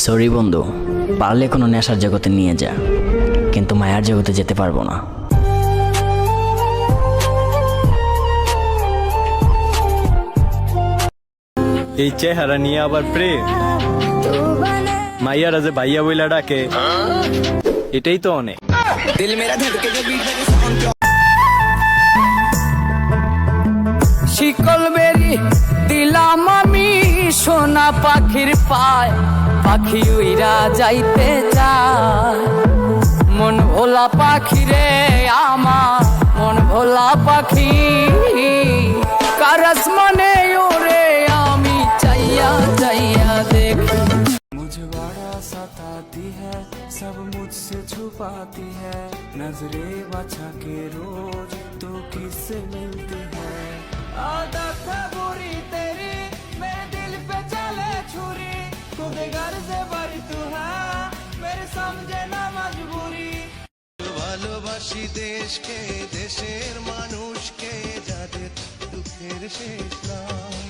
Sorry বন্ধু, পারলে কোনো নেশার জগতে নিয়ে যা, কিন্তু মায়ার জগতে যেতে পারবো না। এই চেহারা নিয়ে আবার প্রেম, মাইয়ারা যে ভাইয়া বইলা ডাকে, এটাই তো অনেক। শিকল বেরি দিলাম আমি সোনা পাখির পায়, পাখি উইরা যাইতে চায়। মন ভোলা পাখি রে আমার, মন ভোলা পাখি, কারাস মানে ওরে আমি চাইয়া চাইয়া দেখি। मुझे बड़ा सताती है, सब मुझसे छुपाती है, नजरे बचा के रोज तो किससे मिलती है। आदत है बुरी तेरी, मेरे दिल पे चले छुरी, खुद घर से बड़ी तू है, मेरे समझे ना मजबूरी। ভালোবাসি দেশকে, দেশের মানুষকে, যাদের দুঃখের শেষ নাই।